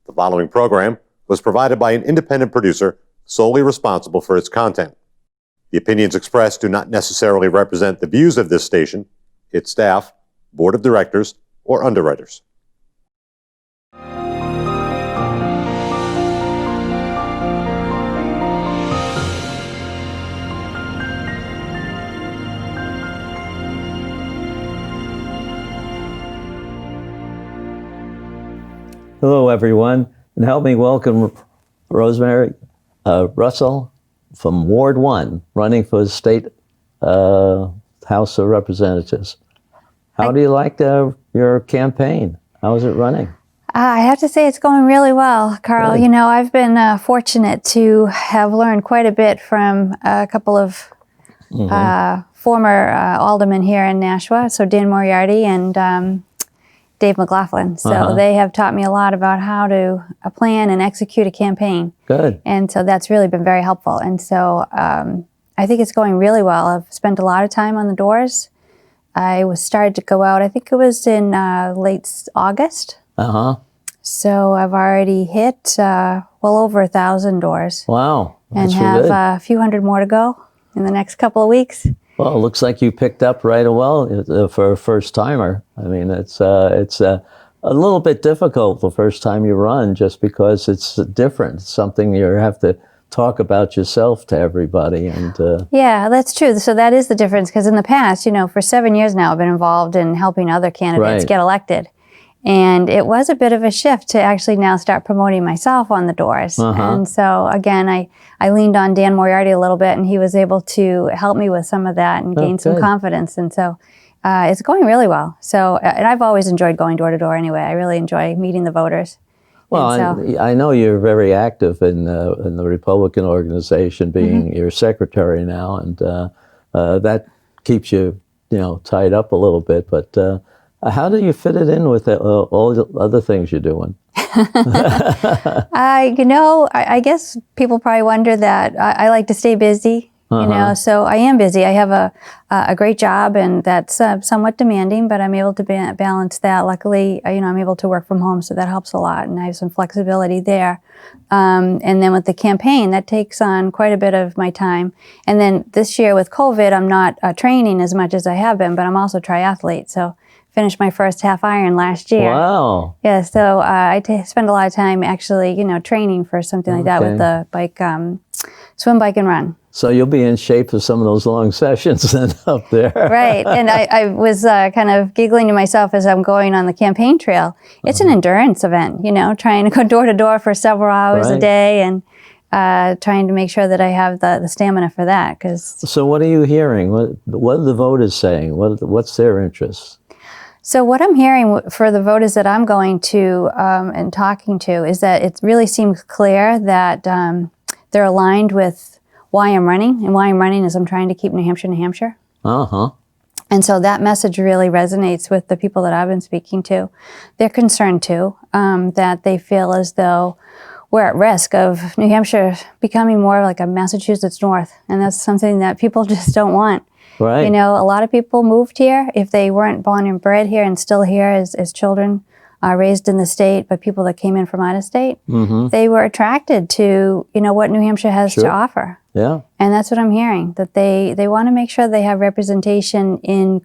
The following program was provided by an independent producer solely responsible for its content. The opinions expressed do not necessarily represent the views of this station, its staff, board of directors, or underwriters. Hello, everyone, and help me welcome Rosemary Russell from Ward 1, running for the State House of Representatives. How do you like your campaign? How is it running? I have to say it's going really well, Carl. Good. You know, I've been fortunate to have learned quite a bit from a couple of former aldermen here in Nashua, so Dan Moriarty and Dave McLaughlin. So they have taught me a lot about how to plan and execute a campaign. Good. And so that's really been very helpful. And so I think it's going really well. I've spent a lot of time on the doors. I was started to go out, I think it was in late August. So I've already hit well over 1,000 doors. Wow. And have a few hundred more to go in the next couple of weeks. Well, it looks like you picked up right well for a first timer. I mean, it's a little bit difficult the first time you run just because it's different. It's something you have to talk about yourself to everybody. And yeah, that's true. So that is the difference, because in the past, you know, for 7 years now, I've been involved in helping other candidates get elected. And it was a bit of a shift to actually now start promoting myself on the doors. And so, again, I leaned on Dan Moriarty a little bit, and he was able to help me with some of that and gain some confidence. And so it's going really well. So, and I've always enjoyed going door to door anyway. I really enjoy meeting the voters. Well, I know you're very active in the Republican organization, being your secretary now, and that keeps you, tied up a little bit. But how do you fit it in with all the other things you're doing? I guess people probably wonder that I like to stay busy. So I am busy. I have a great job, and that's somewhat demanding, but I'm able to balance that. Luckily, I'm able to work from home, so that helps a lot, and I have some flexibility there. And then with the campaign, that takes on quite a bit of my time. And then this year with COVID, I'm not training as much as I have been, but I'm also a triathlete, so finished my first half Iron last year. Wow. Yeah, so I spend a lot of time actually, training for something like that with the bike, swim, bike, and run. So you'll be in shape for some of those long sessions then up there. Right, and I was kind of giggling to myself as I'm going on the campaign trail. It's an endurance event, trying to go door to door for several hours a day, and trying to make sure that I have the stamina for that. So what are you hearing? What are the voters saying? What's their interest? So what I'm hearing for the voters that I'm going to and talking to is that it really seems clear that they're aligned with why I'm running. And why I'm running is I'm trying to keep New Hampshire, New Hampshire. And so that message really resonates with the people that I've been speaking to. They're concerned too, that they feel as though we're at risk of New Hampshire becoming more like a Massachusetts North. And that's something that people just don't want. Right. A lot of people moved here if they weren't born and bred here and still here as children, raised in the state, but people that came in from out of state, they were attracted to, what New Hampshire has to offer. Yeah. And that's what I'm hearing, that they want to make sure they have representation in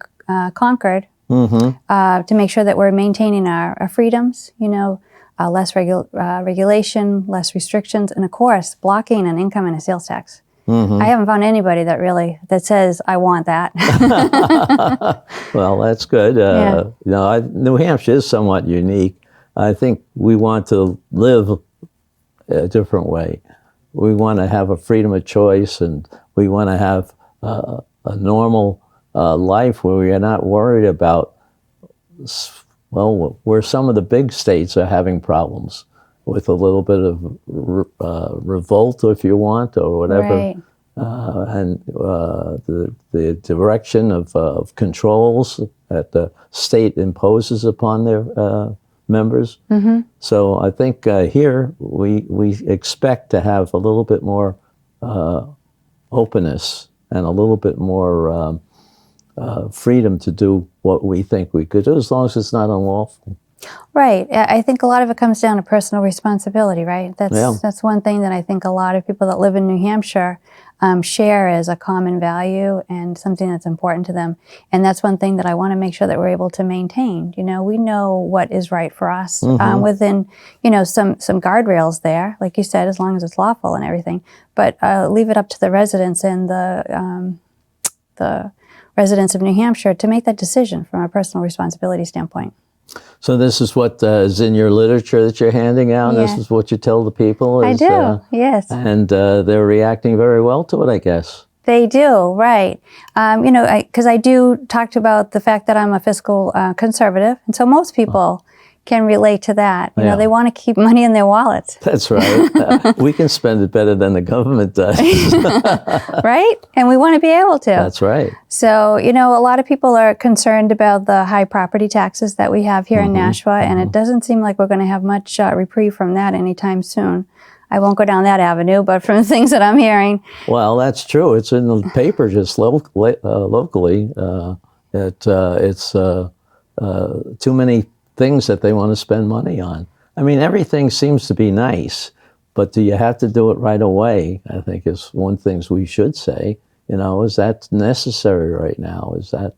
Concord to make sure that we're maintaining our freedoms, less regulation, less restrictions, and of course, blocking an income and a sales tax. I haven't found anybody that says, I want that. Well, that's good. New Hampshire is somewhat unique. I think we want to live a different way. We want to have a freedom of choice, and we want to have a normal life where we are not worried about, where some of the big states are having problems with a little bit of revolt, if you want, or whatever. Right. And the direction of controls that the state imposes upon their members. So I think here we expect to have a little bit more openness and a little bit more freedom to do what we think we could do, as long as it's not unlawful. Right. I think a lot of it comes down to personal responsibility, right? That's one thing that I think a lot of people that live in New Hampshire share as a common value and something that's important to them. And that's one thing that I want to make sure that we're able to maintain. You know, we know what is right for us within, you know, some guardrails there, like you said, as long as it's lawful and everything. But leave it up to the residents and the residents of New Hampshire to make that decision from a personal responsibility standpoint. So this is what is in your literature that you're handing out? Yeah. This is what you tell the people? I do, yes. And they're reacting very well to it, I guess. They do, right. You know, because I do talk about the fact that I'm a fiscal conservative, and so most people can relate to that. You know, they want to keep money in their wallets. That's right. We can spend it better than the government does. Right? And we want to be able to. That's right. So, you know, a lot of people are concerned about the high property taxes that we have here in Nashua, and it doesn't seem like we're going to have much reprieve from that anytime soon. I won't go down that avenue, but from the things that I'm hearing. Well, that's true. It's in the paper just locally. It's too many things that they want to spend money on. I mean, everything seems to be nice, but do you have to do it right away? I think is one thing we should say. You know, is that necessary right now? Is that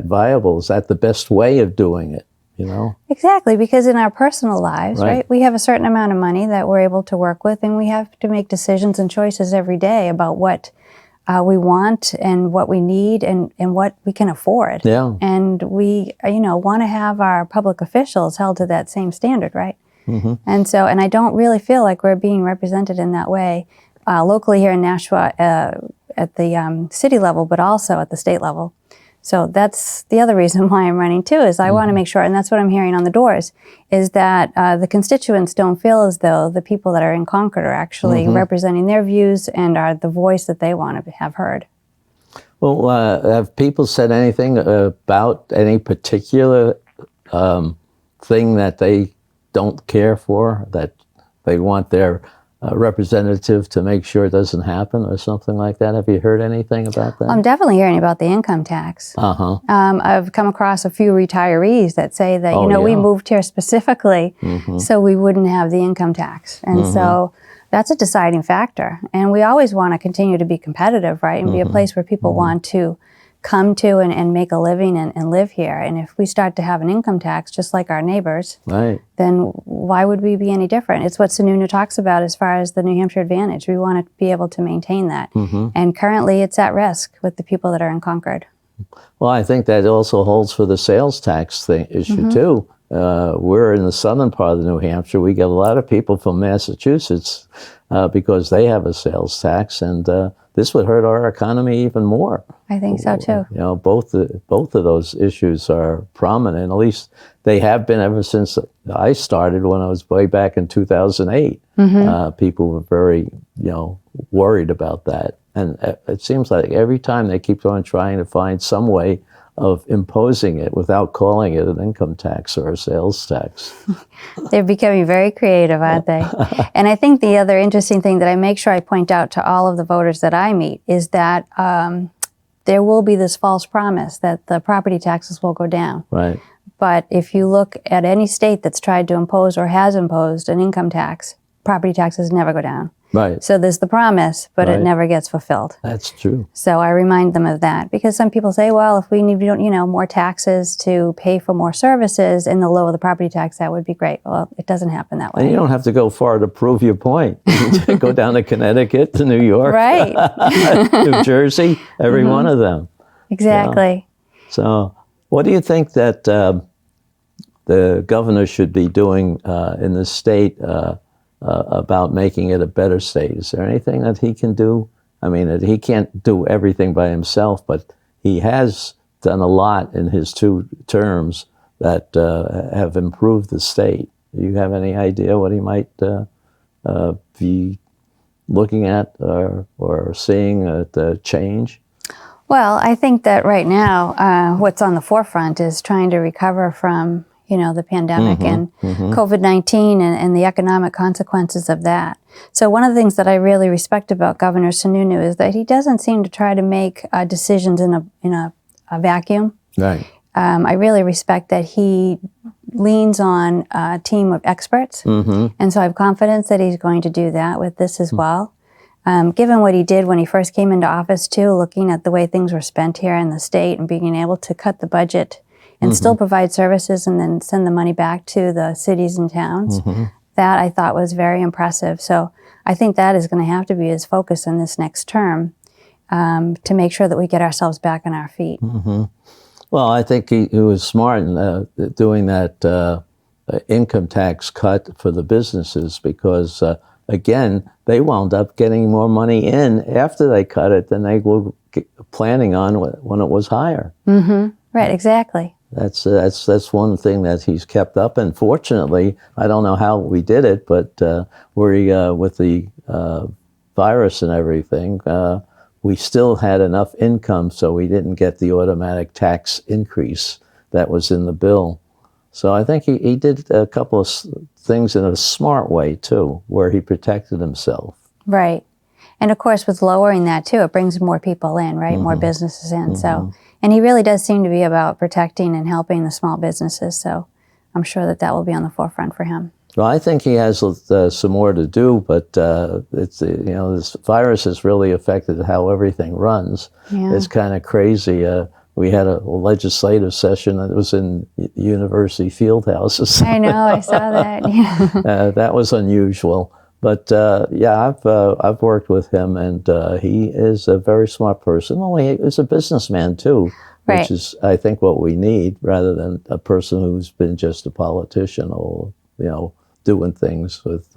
viable? Is that the best way of doing it? You know? Exactly, because in our personal lives, right, we have a certain amount of money that we're able to work with, and we have to make decisions and choices every day about what we want and what we need and what we can afford. Yeah. And we, you know, want to have our public officials held to that same standard, right? And so, and I don't really feel like we're being represented in that way locally here in Nashua at the city level, but also at the state level. So that's the other reason why I'm running too, is I want to make sure, and that's what I'm hearing on the doors, is that the constituents don't feel as though the people that are in Concord are actually representing their views and are the voice that they want to have heard. Well, have people said anything about any particular thing that they don't care for, that they want their representative to make sure it doesn't happen or something like that? Have you heard anything about that? I'm definitely hearing about the income tax. I've come across a few retirees that say that, you know, we moved here specifically so we wouldn't have the income tax. And so that's a deciding factor. And we always want to continue to be competitive, right? And be a place where people want to come to and make a living and live here. And if we start to have an income tax, just like our neighbors, then why would we be any different? It's what Sununu talks about as far as the New Hampshire advantage. We want to be able to maintain that. And currently it's at risk with the people that are in Concord. Well, I think that also holds for the sales tax issue too. We're in the southern part of New Hampshire. We get a lot of people from Massachusetts because they have a sales tax, and this would hurt our economy even more. I think so too. You know, both of those issues are prominent. At least they have been ever since I started, when I was way back in 2008. People were very, you know, worried about that, and it seems like every time they keep on trying to find some way of imposing it without calling it an income tax or a sales tax. They're becoming very creative, aren't they? And I think the other interesting thing that I make sure I point out to all of the voters that I meet is that there will be this false promise that the property taxes will go down. Right. But if you look at any state that's tried to impose or has imposed an income tax, property taxes never go down. Right. So there's the promise, but it never gets fulfilled. That's true. So I remind them of that, because some people say, well, if we need, you know, more taxes to pay for more services and the lower the property tax, that would be great. Well, it doesn't happen that way. And you don't have to go far to prove your point. You go down to Connecticut, to New York, right? New Jersey, every one of them. Exactly. You know? So what do you think that the governor should be doing in the state about making it a better state? Is there anything that he can do? I mean, he can't do everything by himself, but he has done a lot in his 2 terms that have improved the state. Do you have any idea what he might be looking at or seeing the change? Well, I think that right now, what's on the forefront is trying to recover from, you know, the pandemic and COVID-19 and the economic consequences of that. So one of the things that I really respect about Governor Sununu is that he doesn't seem to try to make decisions in a vacuum. Right. I really respect that he leans on a team of experts. And so I have confidence that he's going to do that with this as well. Given what he did when he first came into office too, looking at the way things were spent here in the state and being able to cut the budget and still provide services and then send the money back to the cities and towns, that I thought was very impressive. So I think that is going to have to be his focus in this next term, to make sure that we get ourselves back on our feet. Well, I think he was smart in doing that income tax cut for the businesses because, again, they wound up getting more money in after they cut it than they were planning on when it was higher. Right, exactly. That's one thing that he's kept up. And fortunately, I don't know how we did it, but with the virus and everything, we still had enough income so we didn't get the automatic tax increase that was in the bill. So I think he did a couple of things in a smart way, too, where he protected himself. Right. And of course, with lowering that, too, it brings more people in, right? More businesses in. So, and he really does seem to be about protecting and helping the small businesses. So I'm sure that will be on the forefront for him. Well, I think he has some more to do, but this virus has really affected how everything runs. Yeah. It's kind of crazy. We had a legislative session that was in university field houses. I know, I saw that. Yeah. That was unusual. But I've worked with him, and he is a very smart person. Well, he is a businessman too, Right. which is, I think, what we need, rather than a person who's been just a politician or doing things with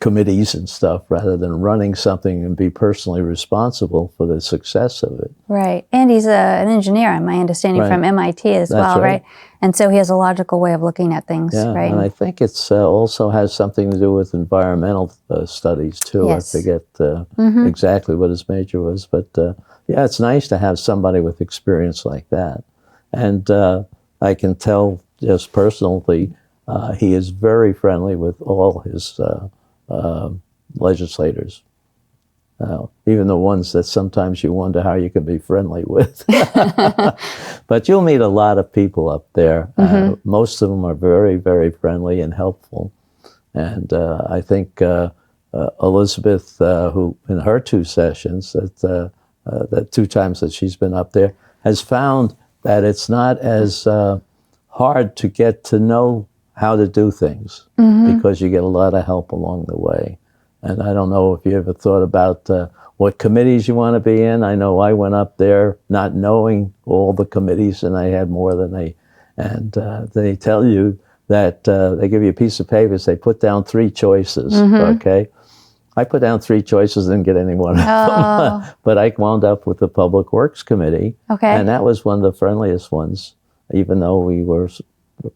committees and stuff, rather than running something and be personally responsible for the success of it. Right. And he's an engineer, my understanding, Right. from MIT as That's well, right. right? And so he has a logical way of looking at things, Yeah, right? and I think it's also has something to do with environmental studies too. Yes. I forget exactly what his major was, but it's nice to have somebody with experience like that. And I can tell just personally, he is very friendly with all his legislators, even the ones that sometimes you wonder how you can be friendly with. But you'll meet a lot of people up there. Most of them are very, very friendly and helpful. And I think Elizabeth, who in her 2 sessions, that 2 times that she's been up there, has found that it's not as hard to get to know how to do things because you get a lot of help along the way. And I don't know if you ever thought about what committees you want to be in. I know I went up there not knowing all the committees, and I had more than they tell you that they give you a piece of paper, say put down 3 choices, okay? I put down 3 choices, didn't get any one of them. But I wound up with the Public Works Committee, and that was one of the friendliest ones, even though we were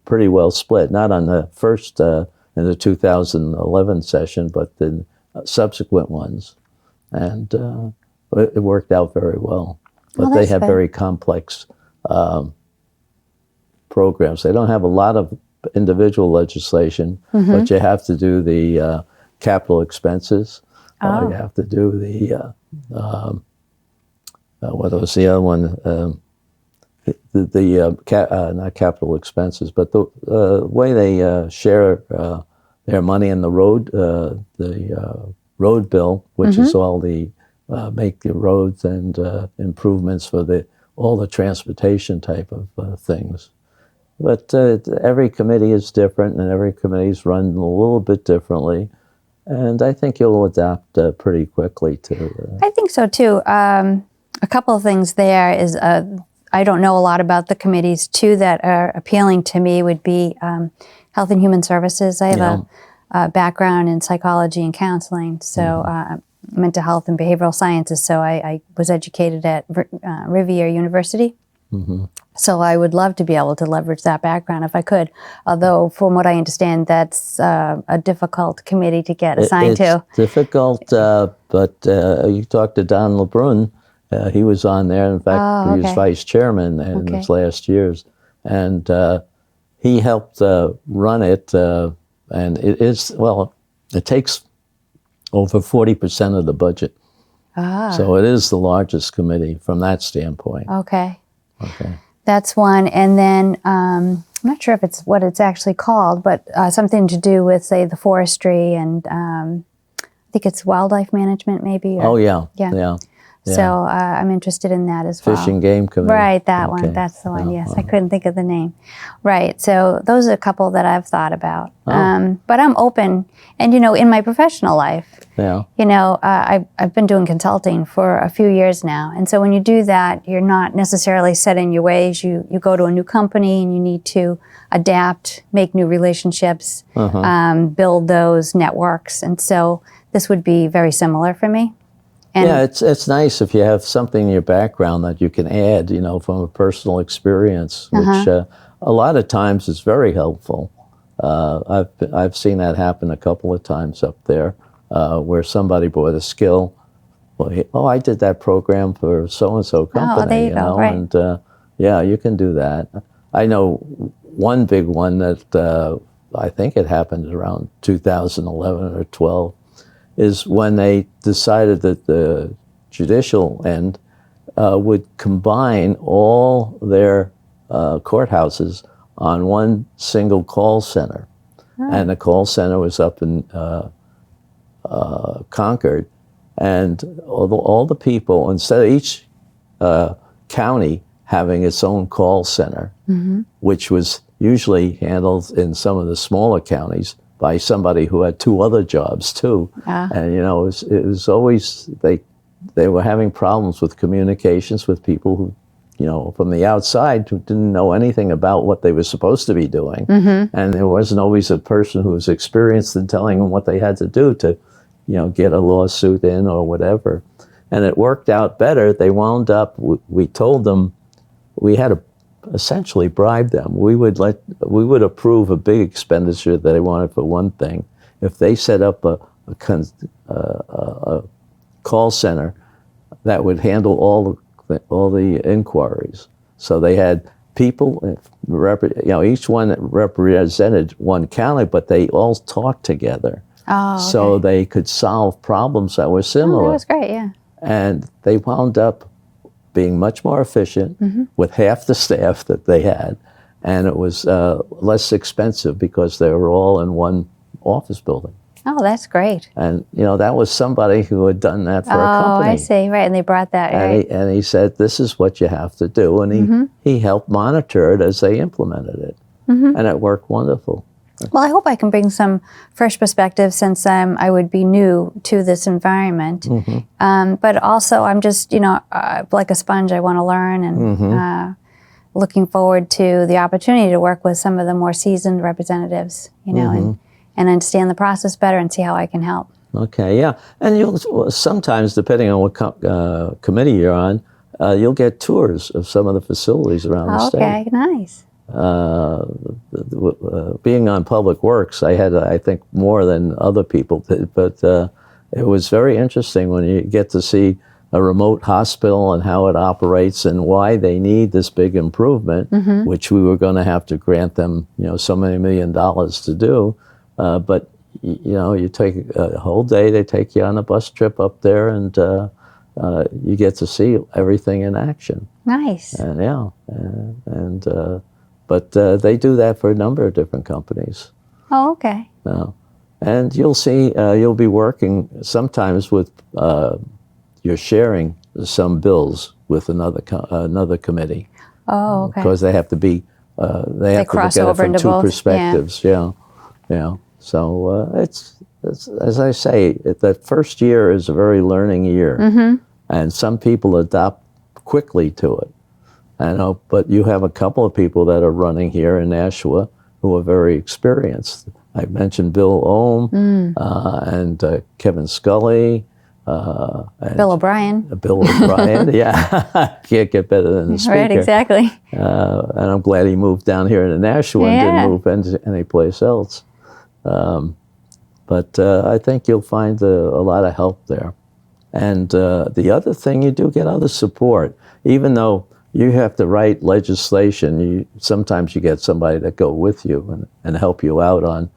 pretty well split, not on the first, in the 2011 session, but the subsequent ones. And it worked out very well. But they have very complex programs. They don't have a lot of individual legislation, but you have to do the capital expenses. You have to do the, what was the other one? Not capital expenses, but the way they share their money in the road bill, which is all the make the roads and improvements for all the transportation type of things. But every committee is different, and every committee is run a little bit differently. And I think you'll adapt pretty quickly to. I think so too. A couple of things there is. I don't know a lot about the committees. 2 that are appealing to me would be Health and Human Services. I have a background in psychology and counseling, so mental health and behavioral sciences. So I was educated at Rivier University. So I would love to be able to leverage that background if I could. Although, from what I understand, that's a difficult committee to get assigned to. It's difficult, but you talk to Don LeBrun. He was on there. In fact, he was vice chairman in his last years. And he helped run it. And it takes over 40% of the budget. So it is the largest committee from that standpoint. Okay. That's one. And then I'm not sure if it's what it's actually called, but something to do with, say, the forestry and I think it's wildlife management, maybe. Oh, yeah. Yeah. Yeah. So I'm interested in that as well. Fish and Game Committee. Right, that Okay. one. That's the one. Yes, I couldn't think of the name. Right. So those are a couple that I've thought about. But I'm open, and in my professional life, Yeah. I've been doing consulting for a few years now, and so when you do that, you're not necessarily set in your ways. You go to a new company, and you need to adapt, make new relationships, build those networks, and so this would be very similar for me. And Yeah, it's nice if you have something in your background that you can add, from a personal experience, which a lot of times is very helpful. I've seen that happen a couple of times up there, where somebody brought a skill. Well, I did that program for so and so company, there you go, right. and yeah, you can do that. I know one big one that I think it happened around 2011 or 12. Is when they decided that the judicial end would combine all their courthouses on one single call center. And the call center was up in Concord. And all the people, instead of each county having its own call center, which was usually handled in some of the smaller counties, by somebody who had two other jobs too, and it was always they were having problems with communications with people who, from the outside who didn't know anything about what they were supposed to be doing, and there wasn't always a person who was experienced in telling them what they had to do to, get a lawsuit in or whatever, and it worked out better. They wound up. We told them we had to essentially bribe them. We would approve a big expenditure that they wanted for one thing. If they set up a call center that would handle all the inquiries. So they had people, each one represented one county, but they all talked together. Oh, okay. So they could solve problems that were similar. Oh, that was great, yeah. And they wound up being much more efficient with half the staff that they had, and it was less expensive because they were all in one office building. Oh, that's great. And that was somebody who had done that for a company. Oh, I see. Right, and they brought that. Right. And he said, "This is what you have to do," and he helped monitor it as they implemented it, and it worked wonderful. Well, I hope I can bring some fresh perspective since I would be new to this environment. But also, I'm just, like a sponge. I want to learn and looking forward to the opportunity to work with some of the more seasoned representatives, and understand the process better and see how I can help. Okay, yeah. And you'll sometimes, depending on what committee you're on, you'll get tours of some of the facilities around the state. Okay, nice. Being on Public Works, I had, I think, more than other people did, but it was very interesting when you get to see a remote hospital and how it operates and why they need this big improvement, which we were going to have to grant them, so many $1 million to do. But, you take a whole day, they take you on a bus trip up there, and you get to see everything in action. Nice. And but they do that for a number of different companies. Oh, okay. And you'll see, you'll be working sometimes with, you're sharing some bills with another committee. Oh, okay. Because they have to be, they have to look cross at it over from into two both, perspectives. Yeah. So it's, as I say, that first year is a very learning year. And some people adopt quickly to it. But you have a couple of people that are running here in Nashua who are very experienced. I mentioned Bill Ohm and Kevin Scully. And Bill O'Brien. Bill O'Brien, yeah. Can't get better than the speaker. Right, exactly. And I'm glad he moved down here to Nashua and didn't move any place else. But I think you'll find a lot of help there. And the other thing, you do get other support. Even though you have to write legislation, sometimes you get somebody that go with you and help you out on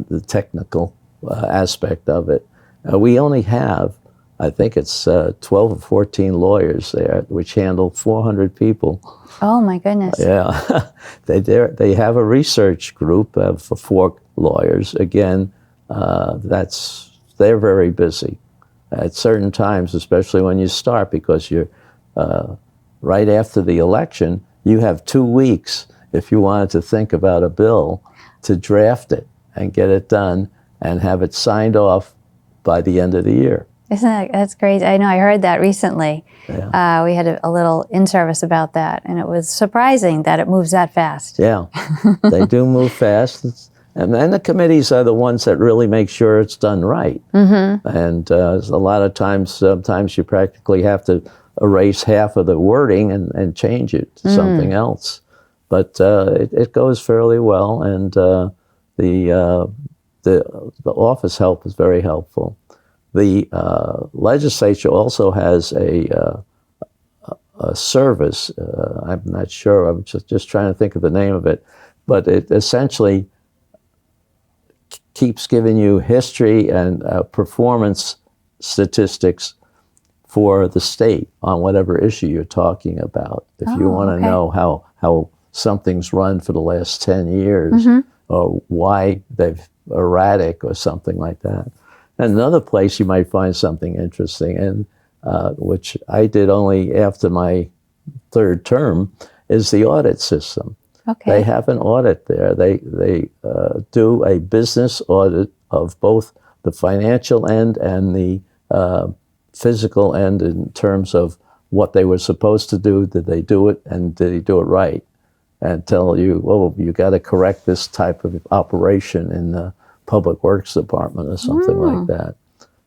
the technical aspect of it. We only have I think it's 12 or 14 lawyers there, which handle 400 people. Oh my goodness. Yeah, they have a research group of 4 lawyers. Again, they're very busy at certain times, especially when you start, because you're right after the election. You have 2 weeks if you wanted to think about a bill to draft it and get it done and have it signed off by the end of the year. That's crazy? I know, I heard that recently. Yeah. We had a little in-service about that, and it was surprising that it moves that fast. Yeah, they do move fast. And then the committees are the ones that really make sure it's done right. Mm-hmm. And a lot of times, sometimes you practically have to erase half of the wording and change it to something else. But it goes fairly well, and the office help is very helpful. The legislature also has a service. I'm not sure. I'm just trying to think of the name of it, but it essentially keeps giving you history and performance statistics for the state on whatever issue you're talking about. If you want to know how something's run for the last 10 years, or why they've erratic or something like that. And another place you might find something interesting, and which I did only after my 3rd term, is the audit system. Okay. They have an audit there. They do a business audit of both the financial end and the physical end in terms of what they were supposed to do. Did they do it, and did they do it right? And tell you, well, you got to correct this type of operation in the Public Works Department or something like that.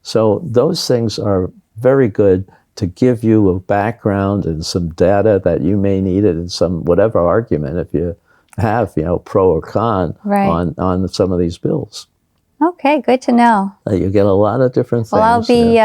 So those things are very good to give you a background and some data that you may need it in some whatever argument, if you have, pro or con on some of these bills. Okay, good to know. You get a lot of different things. Well, I'll be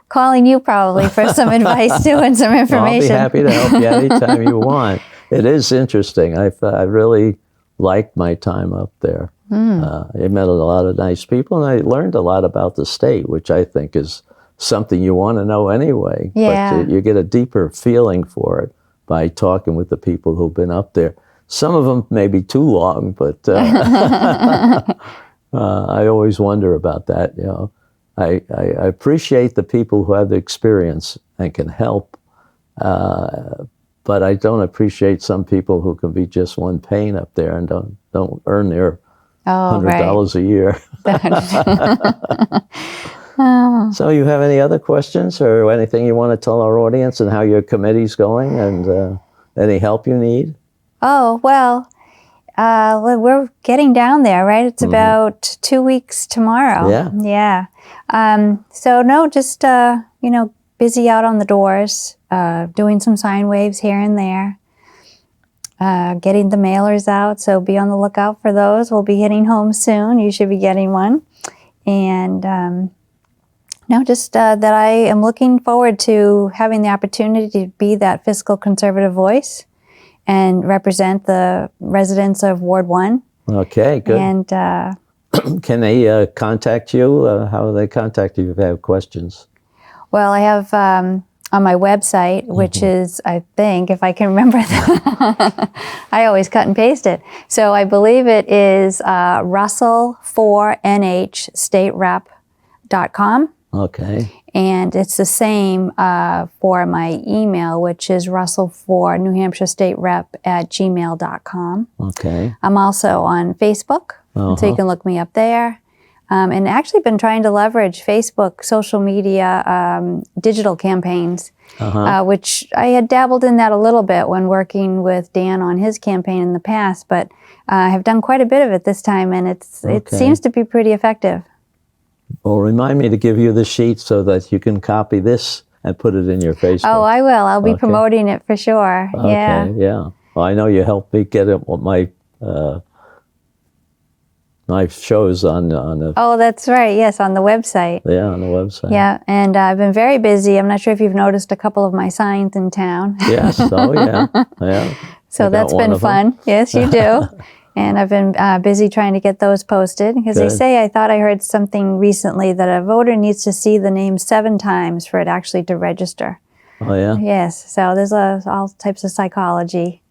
calling you probably for some advice too and some information. I'll be happy to help you anytime you want. It is interesting. I really liked my time up there. I met a lot of nice people, and I learned a lot about the state, which I think is something you want to know anyway. Yeah. But you get a deeper feeling for it by talking with the people who've been up there. Some of them may be too long, but I always wonder about that. I appreciate the people who have the experience and can help, but I don't appreciate some people who can be just one pain up there and don't earn their $100 a year. So you have any other questions or anything you want to tell our audience and how your committee's going and any help you need? Oh, well, we're getting down there, right? It's about 2 weeks tomorrow. Yeah. So no, just, busy out on the doors, doing some sign waves here and there, getting the mailers out. So be on the lookout for those. We'll be hitting home soon. You should be getting one. And that I am looking forward to having the opportunity to be that fiscal conservative voice and represent the residents of Ward 1. Okay, good. And can they contact you? How do they contact you if they have questions? well, I have on my website, which is, I think, if I can remember that, I always cut and paste it. So I believe it is russell4nhstaterep.com. Okay. And it's the same for my email, which is russell4NewHampshireStateRep@gmail.com. Okay. I'm also on Facebook, so you can look me up there. And actually been trying to leverage Facebook social media digital campaigns, which I had dabbled in that a little bit when working with Dan on his campaign in the past, but I have done quite a bit of it this time, and it seems to be pretty effective. Well, remind me to give you the sheet so that you can copy this and put it in your Facebook. Oh, I will. I'll be promoting it for sure. Okay, yeah. Well, I know you helped me get it with my shows on the... Oh, that's right. Yes, on the website. Yeah, on the website. Yeah, and I've been very busy. I'm not sure if you've noticed a couple of my signs in town. Yes, oh yeah. Yeah. So that's been fun. Yes, you do. And I've been busy trying to get those posted because they Good. say, I thought I heard something recently that a voter needs to see the name 7 times for it actually to register. Oh, yeah? Yes, so there's all types of psychology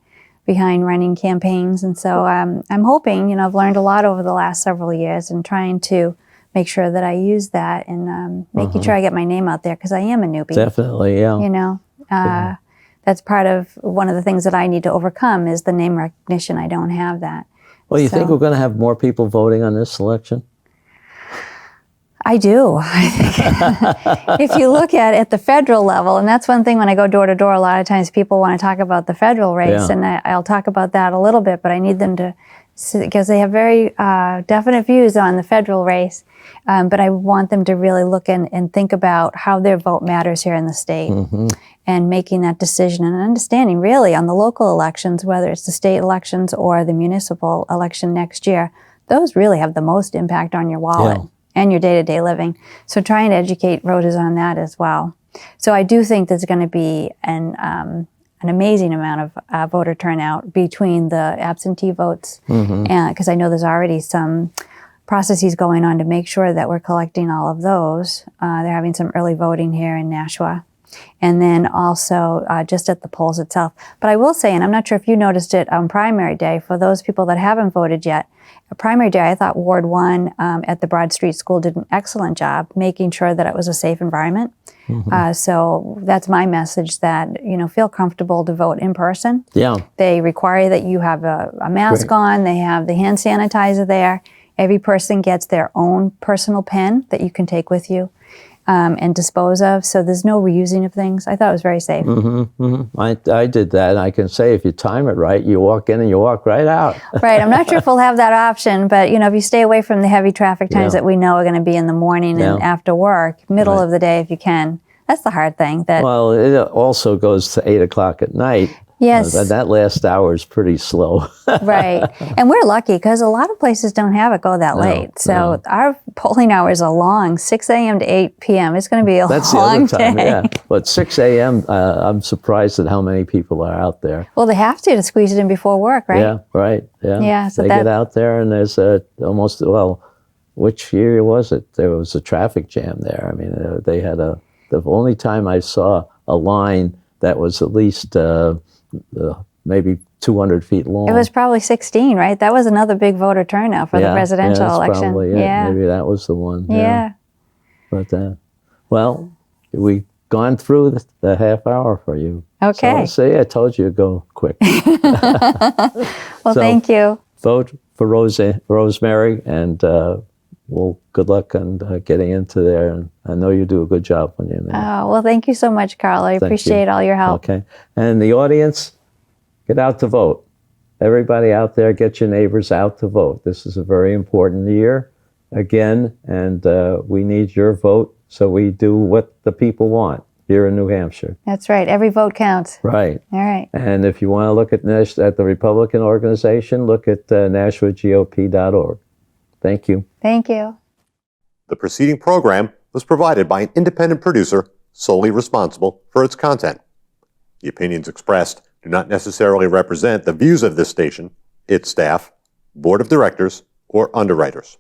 behind running campaigns. And so I'm hoping, I've learned a lot over the last several years and trying to make sure that I use that and making sure I get my name out there because I am a newbie. Definitely, yeah. That's part of one of the things that I need to overcome is the name recognition. I don't have that. Well, you So- think we're going to have more people voting on this election? I do. I think if you look at the federal level, and that's one thing when I go door to door, a lot of times people want to talk about the federal race, Yeah. and I'll talk about that a little bit, but I need them to, because they have very definite views on the federal race, but I want them to really look and think about how their vote matters here in the state. And making that decision and understanding really on the local elections, whether it's the state elections or the municipal election next year, those really have the most impact on your wallet and your day-to-day living. So trying to educate voters on that as well. So I do think there's going to be an amazing amount of voter turnout between the absentee votes, because I know there's already some processes going on to make sure that we're collecting all of those. They're having some early voting here in Nashua. And then also just at the polls itself. But I will say, and I'm not sure if you noticed it on primary day, for those people that haven't voted yet, primary day, I thought Ward 1 at the Broad Street School did an excellent job making sure that it was a safe environment. So that's my message that, feel comfortable to vote in person. Yeah. They require that you have a mask on. They have the hand sanitizer there. Every person gets their own personal pen that you can take with you. And dispose of, so there's no reusing of things. I thought it was very safe. I did that, and I can say if you time it right, you walk in and you walk right out. Right, I'm not sure if we'll have that option, but if you stay away from the heavy traffic times that we know are going to be in the morning and after work, middle of the day if you can. That's the hard thing. Well, it also goes to 8 o'clock at night. Yes. That last hour is pretty slow. Right. And we're lucky because a lot of places don't have it go that late. So our polling hours are long, 6 a.m. to 8 p.m. It's going to be a That's the long other time, day. yeah. But 6 a.m., I'm surprised at how many people are out there. Well, they have to squeeze it in before work, right? Yeah, right. Yeah. Yeah, so they get out there and there's which year was it? There was a traffic jam there. I mean, they had the only time I saw a line that was at least maybe 200 feet long. It was probably 16, right? That was another big voter turnout for the presidential that's election. Probably it. Yeah. Maybe that was the one. Yeah. But, well, we've gone through the half hour for you. Okay. So, see, I told you to go quick. Well, thank you. Vote for Rosemary, and good luck on getting into there. And I know you do a good job when you're there. Oh, well, thank you so much, Carl. I appreciate all your help. Okay. And the audience, get out to vote. Everybody out there, get your neighbors out to vote. This is a very important year, again, and we need your vote so we do what the people want here in New Hampshire. That's right. Every vote counts. Right. All right. And if you want to look at the Republican organization, look at NashuaGOP.org. Thank you. Thank you. The preceding program was provided by an independent producer solely responsible for its content. The opinions expressed do not necessarily represent the views of this station, its staff, board of directors, or underwriters.